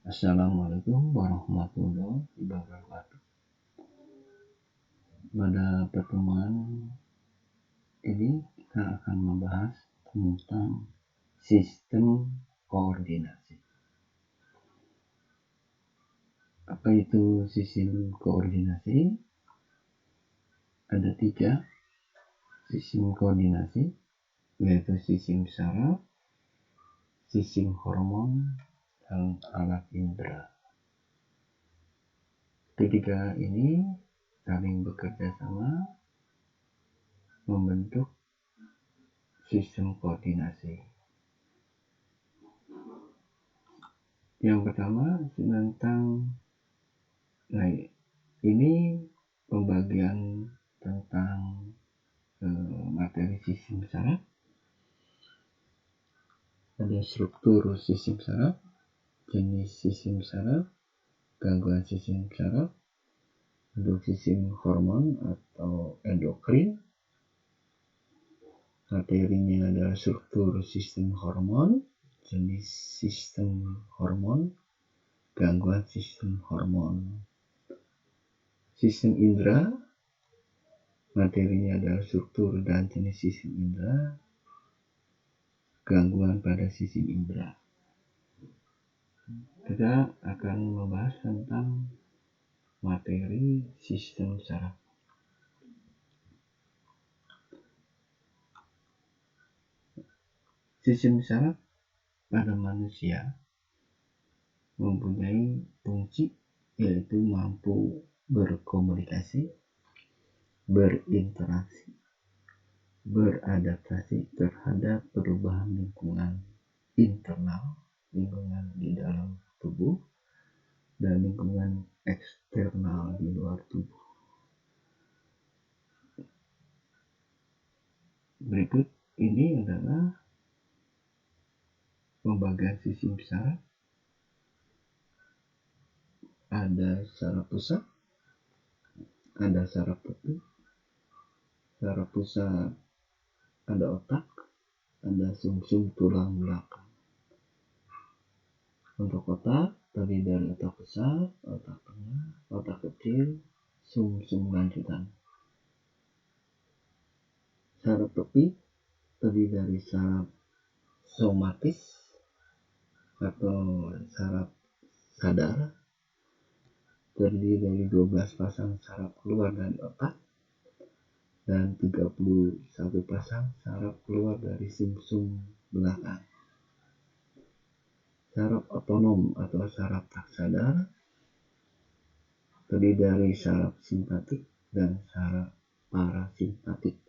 Assalamualaikum warahmatullahi wabarakatuh. Pada pertemuan ini kita akan membahas tentang sistem koordinasi. Apa itu sistem koordinasi? Ada 3 sistem koordinasi, yaitu sistem saraf, sistem hormon, dan alat indera. Ketiga ini saling bekerja sama membentuk sistem koordinasi. Yang pertama tentang ini pembagian tentang materi sistem saraf. Ada struktur sistem saraf, jenis sistem saraf, gangguan sistem saraf, untuk sistem hormon atau endokrin. Materinya adalah struktur sistem hormon, jenis sistem hormon, gangguan sistem hormon. Sistem indera, materinya adalah struktur dan jenis sistem indera, gangguan pada sistem indera. Kita akan membahas tentang materi sistem saraf. Sistem saraf pada manusia mempunyai fungsi, yaitu mampu berkomunikasi, berinteraksi, beradaptasi terhadap perubahan lingkungan internal, lingkungan di dalam tubuh, dan lingkungan eksternal di luar tubuh. Berikut ini adalah pembagian sistem saraf. Ada saraf pusat, ada saraf tepi. Saraf pusat ada otak, ada sumsum tulang belakang. Untuk otak terdiri dari otak besar, otak tengah, otak kecil, sumsum lanjutan. Saraf tepi terdiri dari saraf somatis atau saraf sadar, terdiri dari 12 pasang saraf keluar dari otak dan 31 pasang saraf keluar dari sumsum belakang. Saraf otonom atau saraf tak sadar terdiri dari saraf simpatik dan saraf parasimpatik.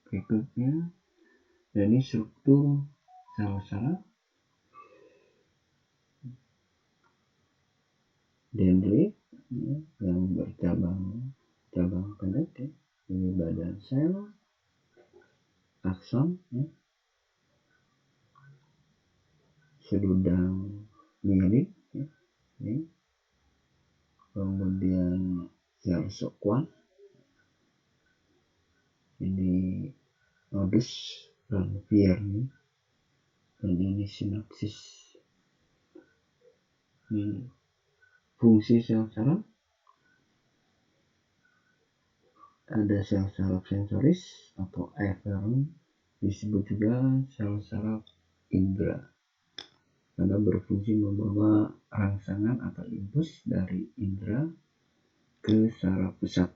Berikutnya, ini struktur sel saraf. Dendrit yang bercabang pendek, ini badan sel, akson, seludang mielit, kemudian sel Schwann, ini nodus Ranvier, dan ini sinapsis. Ini fungsi sel saraf. Ada sel saraf sensoris atau efferent, disebut juga sel saraf indera, karena berfungsi membawa rangsangan atau impuls dari indera ke saraf pusat,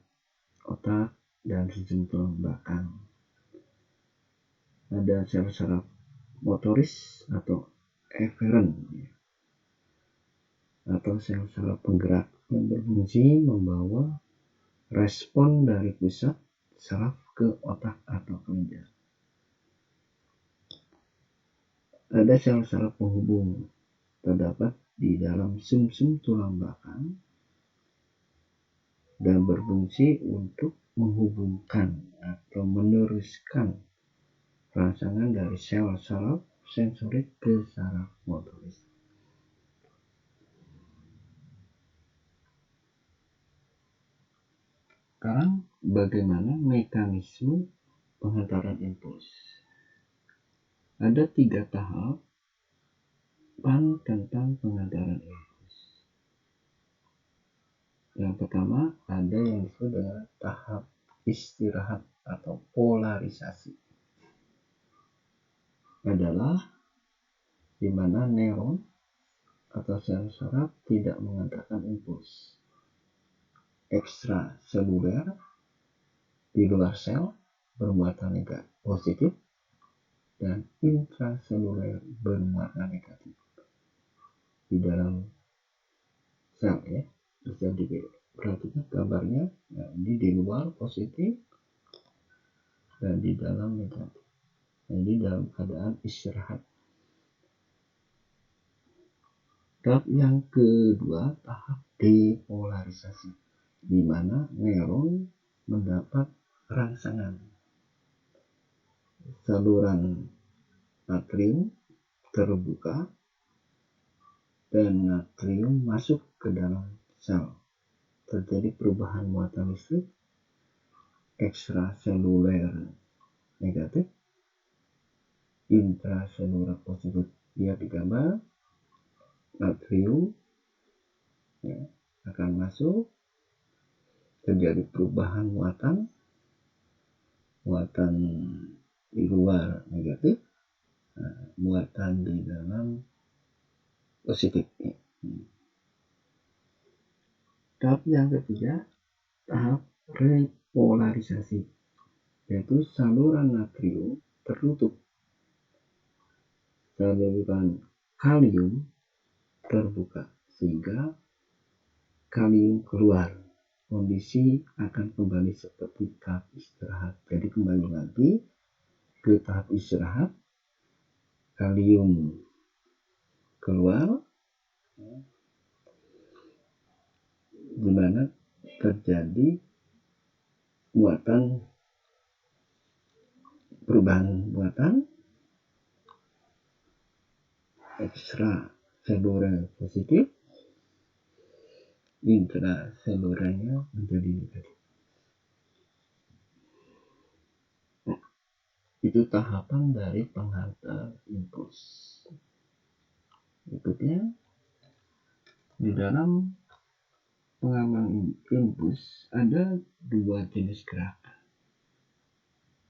otak, dan sumsum tulang belakang. Ada sel saraf motoris atau efferent atau sel saraf penggerak yang berfungsi membawa respon dari pusat saraf ke otak atau kelenjar. Ada sel saraf penghubung, terdapat di dalam sumsum tulang belakang dan berfungsi untuk menghubungkan atau meneruskan rangsangan dari sel saraf sensorik ke saraf motoris. Sekarang bagaimana mekanisme penghantaran impuls? Ada 3 tahap tahapan tentang pengantaran impuls. Yang pertama ada yang disebut dengan tahap istirahat atau polarisasi. Adalah di mana neuron atau sel saraf tidak mengantarkan impuls ekstraseluler di luar sel bermuatan positif dan intraseluler bermuatan negatif di dalam sel ya. Bisa diperhatikan gambarnya. Nah, ini di luar positif dan di dalam negatif. Nah, ini dalam keadaan istirahat. Tahap yang kedua, tahap depolarisasi, di mana neuron mendapat rangsangan. Saluran natrium terbuka dan natrium masuk ke dalam sel. Terjadi perubahan muatan listrik ekstraseluler negatif, intraseluler positif. Lihat di gambar, natrium ya, akan masuk, terjadi perubahan muatan di luar negatif, muatan di dalam positif. Tahap yang ketiga, tahap repolarisasi, yaitu saluran natrium tertutup, saluran kalium terbuka sehingga kalium keluar. Kondisi akan kembali seperti tahap istirahat. Jadi kembali lagi ke tahap istirahat, kalium keluar, di mana terjadi perubahan muatan ekstraseluler positif, intraselulерnya menjadi negatif. Itu tahapan dari penghantar impuls. Berikutnya, di dalam pengaman impuls ada dua jenis gerak.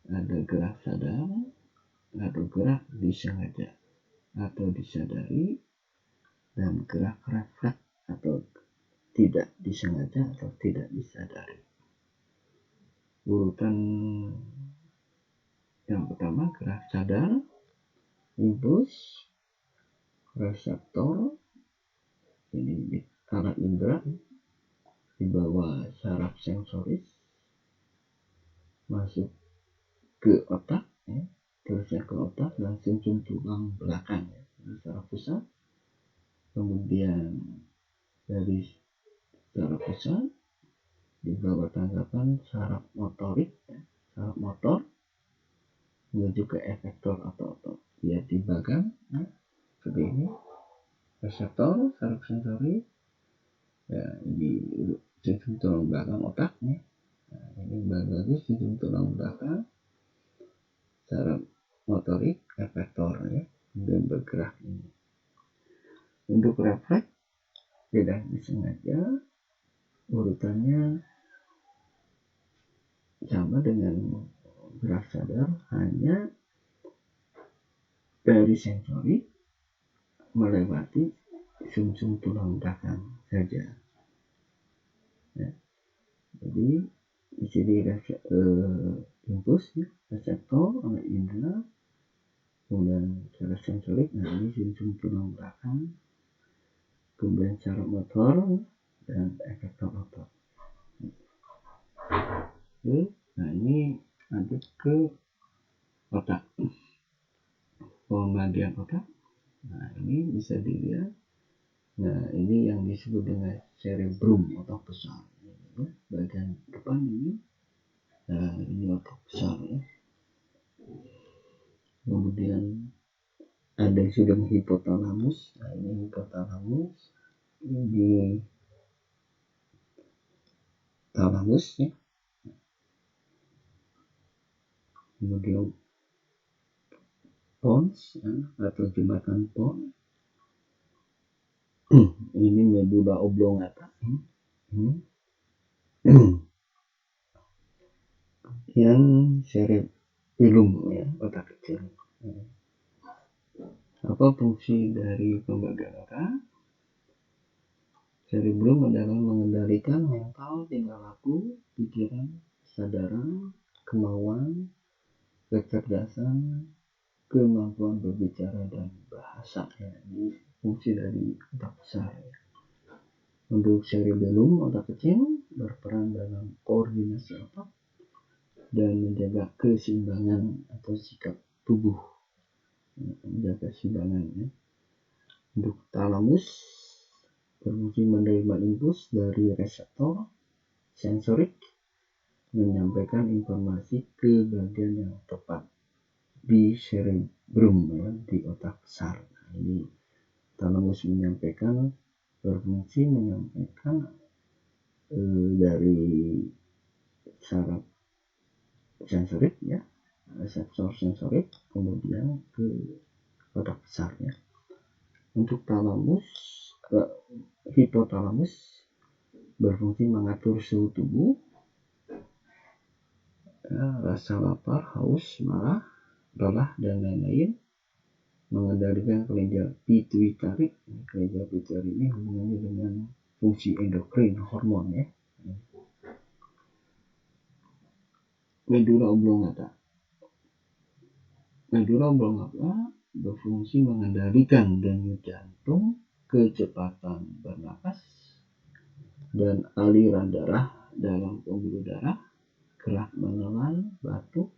Ada gerak sadar atau gerak disengaja atau disadari, dan gerak refleks atau tidak disengaja atau tidak disadari. Urutan yang pertama, gerak sadar, impuls, reseptor, ini di arah indera di bawah saraf sensoris masuk ke otak ya, terusnya ke otak dan sumsum tulang belakang ya, di saraf pusat. Kemudian dari saraf pusat di bawah tanggapan saraf motorik ya, saraf motor menuju ke efektor atau otot. Ya, di bagian ya, seperti ini reseptor saraf sensoris ya, ini sumsum tulang belakang otaknya. Nah, ini bagi sumsum tulang belakang saraf motorik efektor ya, kemudian bergerak ini. Untuk refleks tidak disengaja, urutannya sama dengan gerak sadar, hanya dari sensori melewati sumsum tulang belakang saja ya. Jadi di sini impuls ya, reseptor oleh indera, kemudian saraf sensorik, nah ini sumsum tulang belakang, kemudian saraf motor dan efektor otot. Nah ini lanjut ke otak, pembagian otak. Nah ini bisa dilihat. Nah ini yang disebut dengan cerebrum, otak besar ya. Bagian depan ini, nah ini otak besar ya. Kemudian ada yang sudah hipotalamus. Nah ini hipotalamus, ini talamus ya. Kemudian pons ya, atau jembatan pons, Ini medula oblongata. Yang cerebellum ya, otak kecil. Apa fungsi dari pembagian otak? Cerebellum adalah mengendalikan mental, tingkah laku, pikiran, kesadaran, kemauan, kecerdasan, kemampuan berbicara dan bahasa. Ini fungsi dari otak besar. Untuk cerebellum, otak kecil berperan dalam koordinasi otak dan menjaga keseimbangan atau sikap tubuh. Menjaga keseimbangan ya. Untuk talamus berfungsi menerima impuls dari reseptor sensorik, menyampaikan informasi ke bagian yang tepat di cerebrum ya, di otak besar. Nah, ini talamus berfungsi menyampaikan dari saraf sensorik ya, reseptor sensorik, kemudian ke otak besar ya. Untuk talamus, hipotalamus berfungsi mengatur suhu tubuh, ya, rasa lapar, haus, marah, lelah dan lain-lain, mengendalikan kelenjar pituitari. Kelenjar pituitari ini hubungannya dengan fungsi endokrin, hormon ya. Medula oblongata. Medula oblongata berfungsi mengendalikan denyut jantung, kecepatan bernapas, dan aliran darah dalam pembuluh darah, gerak menelan, batuk,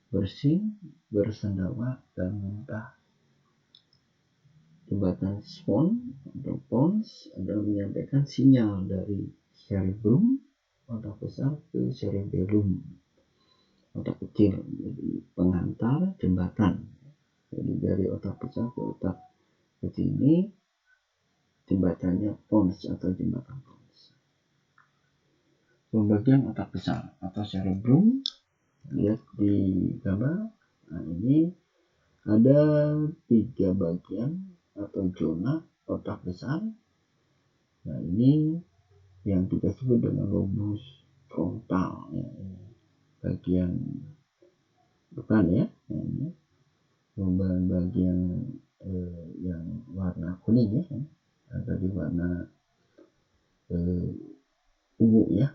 bersin, bersendawa, dan muntah. Jembatan Swan atau pons adalah menyampaikan sinyal dari cerebrum, otak besar, ke cerebellum, otak kecil, jadi pengantar jembatan. Jadi dari otak besar ke otak kecil ini jembatannya pons atau jembatan pons. Pembagian otak besar atau cerebrum, lihat di gambar. Nah, ini ada 3 bagian atau zona otak besar. Nah, ini yang kita sebut dengan lobus frontal ya, ini bagian depan ya. Nah, ini bagian yang warna kuning ya, tadi warna ungu ya.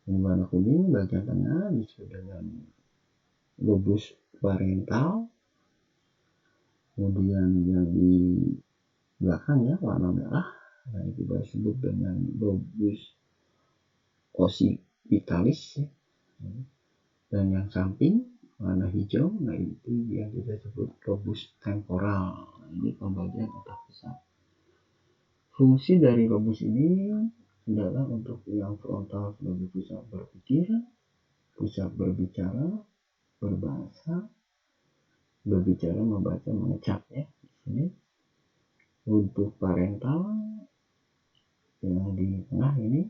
Ini warna kuning, bagian tengah disebut dengan lobus parental. Kemudian yang di belakang ya warna merah, nah itu kita sebut dengan lobus occipitalis ya. Dan yang samping warna hijau, nah itu yang kita sebut lobus temporal. Nah, ini pembagian otak besar. Fungsi dari lobus ini adalah untuk yang frontal sebagai pusat berpikir, pusat berbicara, berbahasa, berbicara, membaca, mengecap ya. Di sini untuk parental yang di tengah ini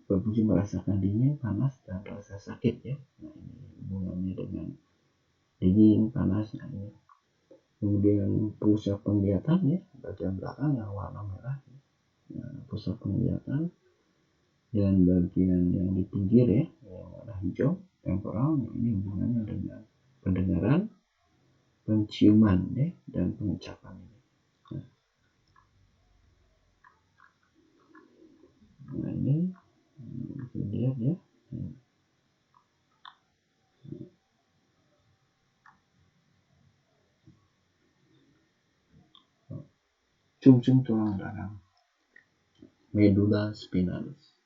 berfungsi merasakan dingin, panas, dan rasa sakit ya. Nah, ini hubungannya dengan dingin, panas. Nah, ini kemudian pusat penglihatan ya, bagian belakang yang warna merah. Nah, pusat penglihatan, dan bagian yang di pinggir ya, yang warna hijau temporal. Nah, ini hubungannya dengan pendengaran, penciuman ya, dan pengucapan ini. Nah, ini bisa dilihat ya. Sumsum tulang belakang, medula spinalis.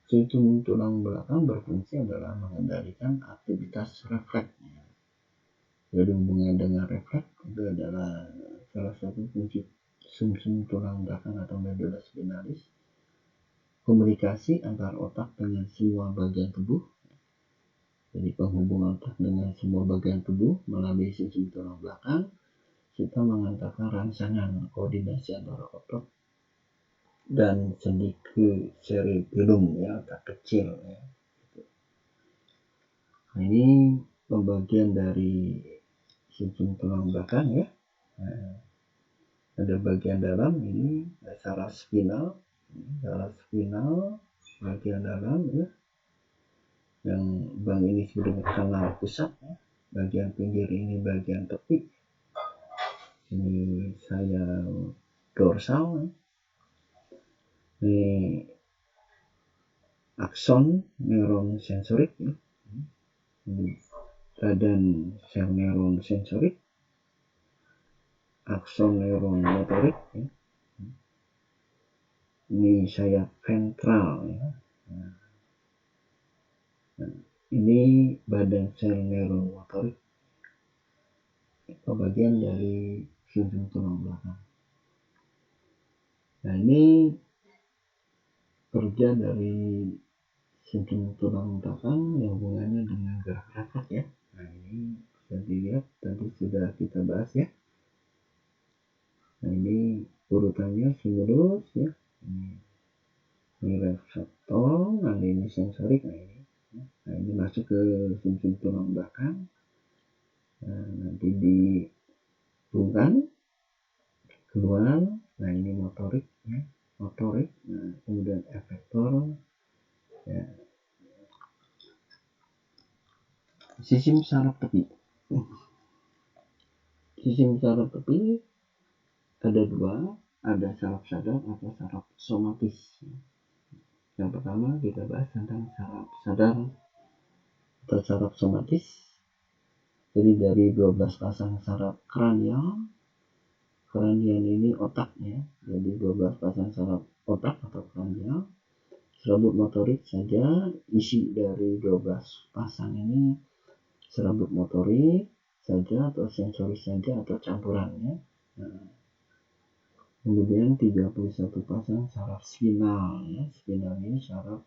Sumsum tulang belakang berfungsi adalah mengendalikan aktivitas refleks. Jadi hubungan dengan refleks itu adalah salah satu fungsi sumsum tulang belakang atau medula spinalis. Komunikasi antar otak dengan semua bagian tubuh. Jadi penghubung otak dengan semua bagian tubuh melalui sumsum tulang belakang, kita mengantarkan rangsangan koordinasi antara otak dan sendi ke cerebellum ya, otak kecil ya. Nah, ini pembagian dari sumsum tulang belakang ya. Nah, ada bagian dalam ini saraf spinal bagian dalam ya, yang ini disebut kanal pusat ya. Bagian pinggir ini bagian tepi, ini saya dorsal ya. Ini akson neuron sensorik ya. Ini badan sel neuron sensorik, akson neuron motorik ya. Ini sayap ventral ya. Nah, ini badan sel neuron motorik, itu bagian dari sumsum tulang belakang. Nah, ini kerja dari sumsum tulang belakang yang hubungannya dengan gerak refleks ya. Nah, ini bisa dilihat tadi sudah kita bahas ya. Nah, ini urutannya simulus ya. Ini reseptor, nah ini sensorik, nah ini masuk ke sumsum tulang belakang. Nah, nanti dihubungkan keluar. Nah, ini motorik ya, motorik. Nah, kemudian efektor ya. Sistem saraf tepi. Sistem saraf tepi ada dua, ada saraf sadar atau saraf somatis. Yang pertama kita bahas tentang saraf sadar atau saraf somatis. Jadi dari 12 pasang saraf kranial ini otaknya. Jadi 12 pasang saraf otak atau kranial. Serabut motorik saja, isi dari 12 pasang ini serabut motorik saja atau sensoris saja atau campurannya. Nah, kemudian 31 pasang saraf spinal ya. Spinal ini saraf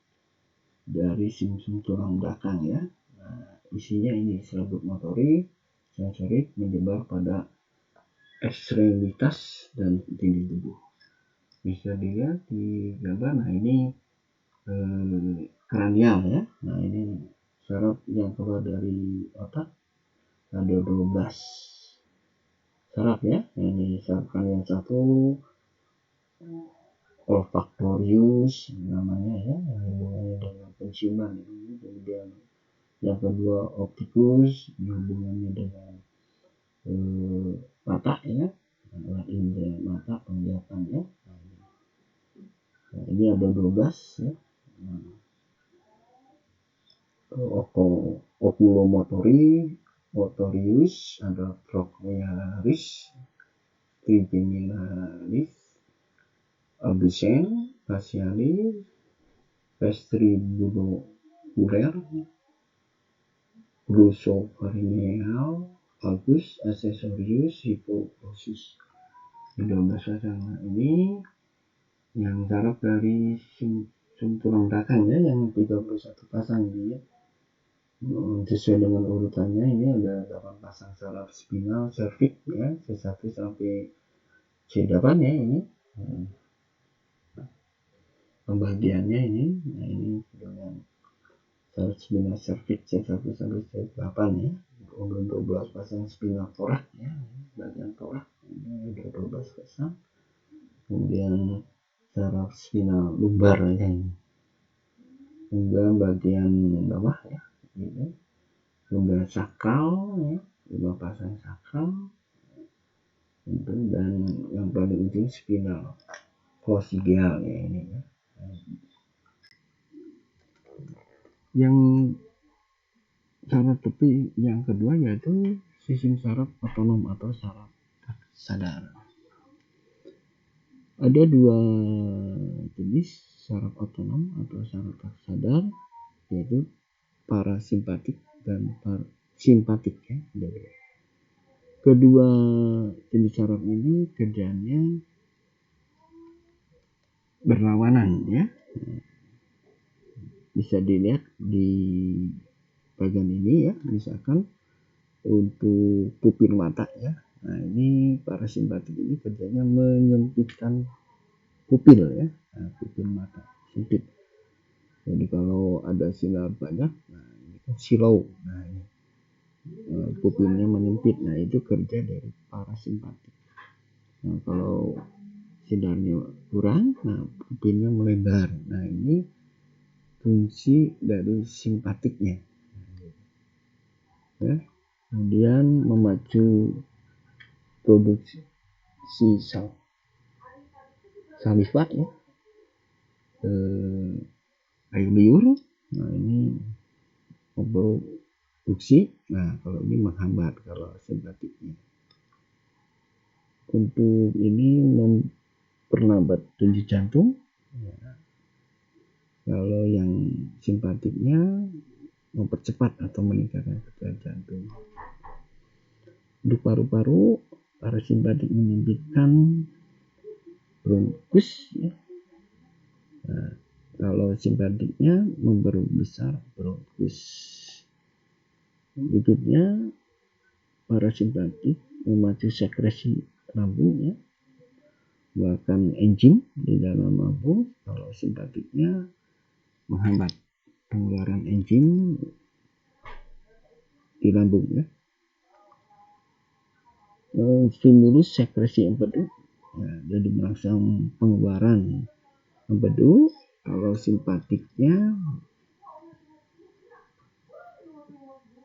dari sumsum tulang belakang ya. Nah, isinya ini serabut motorik, sensorik menyebar pada ekstremitas dan dinding tubuh. Bisa dilihat di gambar. Nah, ini kranial ya. Nah, ini saraf yang keluar dari otak ada 12 saraf ya. Ini saraf kranial 1 olfaktorius namanya ya, yang hubungannya dengan penciuman ini. Kemudian yang kedua optikus, hubungannya dengan mata ya, indera mata penglihatan ya. Nah, ini ada 12 ya. Oculomotorik, motorius, ada trochlearis, trigeminalis, abducens, facialis, vestibulokuler, glossopharyngeal, vagus, accessorius, hypoglossal. 12 pasang ini yang saraf dari sumsum tulang belakang ya, yang 31 pasang ini ya. Sesuai dengan urutannya ini ada 8 pasang saraf spinal cervix ya, C1 sampai C8 ya ini. Pembagiannya ini, nah ini dengan saraf spinal cervix C1 sampai C8 ya. Kemudian 12 pasang spinal thorax ya, bagian thorax ini ada 12 pasang. Kemudian saraf spinal lumbar ya ini. Kemudian bagian bawah ya, ini lumbar sakral ya, 5 pasang sakral. Dan yang paling ujung spinal coccygeal ya ini ya. Yang saraf tepi yang kedua yaitu sistem saraf otonom atau saraf sadar. Ada dua jenis saraf otonom atau saraf sadar, yaitu parasimpatik dan simpatik ya. Kedua jenis saraf ini kerjanya berlawanan ya. Bisa dilihat di bagian ini ya, misalkan untuk pupil mata ya. Nah, ini parasimpatik ini kerjanya menyempitkan pupil ya. Nah, pupil mata sempit. Jadi kalau ada sinar banyak, nah ini kan silau. Nah, ini pupilnya menyempit. Nah, itu kerja dari parasimpatik. Nah, kalau sidarnya kurang, nah pupilnya melebar. Nah, ini fungsi dari simpatiknya. Ya. Kemudian memacu produksi salivak ya, air liur. Nah, ini memproduksi. Nah, kalau ini menghambat kalau simpatiknya. Untuk ini memperlambat denyut jantung. Ya. Kalau yang simpatiknya mempercepat atau meningkatkan detak jantung. Untuk paru-paru, parasimpatik menyempitkan bronkus ya. Nah, kalau simpatiknya memperbesar bronkus. Berikutnya, parasimpatik memacu sekresi lambung ya, bahkan enzim di dalam lambung. Kalau simpatiknya menghambat pengeluaran enzim di lambung ya. Stimulus sekresi empedu ya, jadi merangsang pengeluaran empedu. Kalau simpatiknya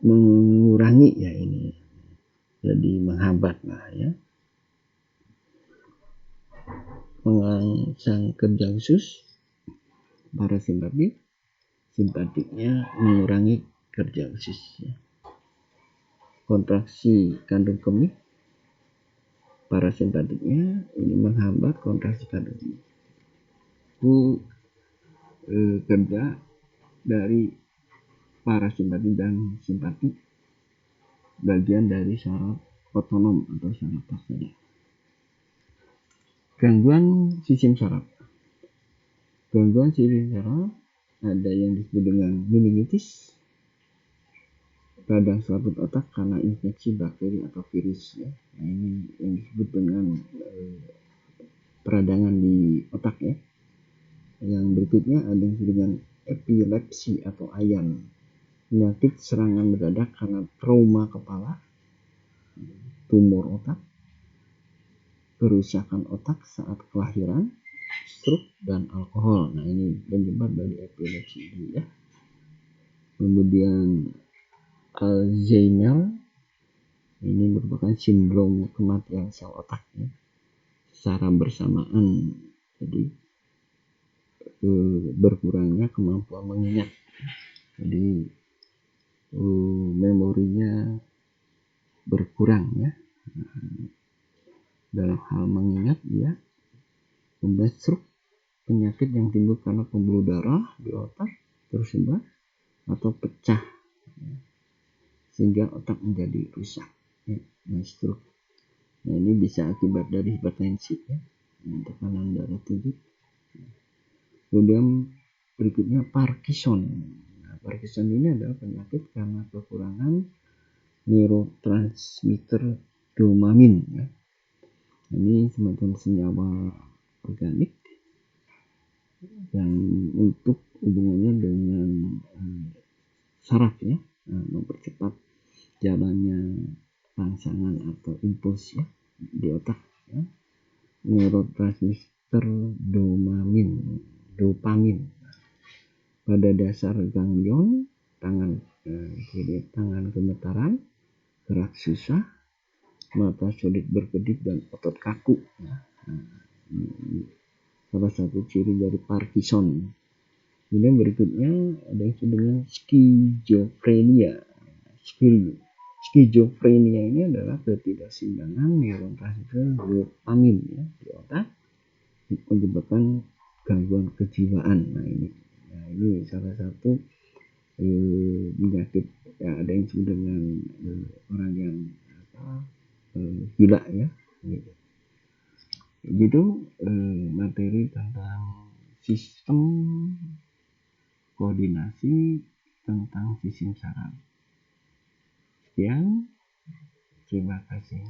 mengurangi ya, ini jadi menghambat. Nah ya, merangsang kerja usus parasimpatik, simpatiknya mengurangi kerja usus ya. Kontraksi kandung kemih, parasimpatiknya ini menghambat kontraksi kandung kemih. Itu kerja dari parasimpatik dan simpatik, bagian dari saraf otonom atau saraf pasada. Gangguan sistem saraf. Gangguan sistem saraf ada yang disebut dengan meningitis, radang selaput otak karena infeksi bakteri atau virus ya. Nah, ini yang disebut dengan peradangan di otak ya. Yang berikutnya ada yang disebut dengan epilepsi atau ayan, penyakit serangan mendadak karena trauma kepala, tumor otak, kerusakan otak saat kelahiran, stroke, dan alkohol. Nah, ini penyebab dari epilepsi ini ya. Kemudian Alzheimer ini merupakan sindrom kematian sel otak ya, secara bersamaan. Jadi berkurangnya kemampuan mengingat. Jadi memorinya berkurang ya. Dalam hal mengingat ya. Kemudian stroke, penyakit yang timbul karena pembuluh darah di otak tersumbat atau pecah ya, sehingga otak menjadi rusak ya. Nah, stroke. Nah, ini bisa akibat dari hipertensi ya, tekanan darah tinggi. Kemudian berikutnya Parkinson. Nah, Parkinson ini adalah penyakit karena kekurangan neurotransmitter dopamin ya. Ini semacam senyawa organik yang untuk hubungannya dengan saraf ya, mempercepat jalannya rangsangan atau impuls ya di otak ya. Neurotransmitter dopamin pada dasar ganglion tangan kiri, tangan gemetaran, gerak susah, mata sulit berkedip, dan otot kaku. Nah, ini salah satu ciri dari Parkinson. Kemudian berikutnya ada yang disebut dengan skizofrenia. Skizofrenia ini adalah ketidakseimbangan neurotransmitter dopamin ya di otak, menyebabkan gangguan kejiwaan. Nah, ini salah satu penyakit ya, ada yang disebut dengan orang yang gila ya. Gitu materi tentang sistem koordinasi tentang sistem saraf. Sekian, terima kasih.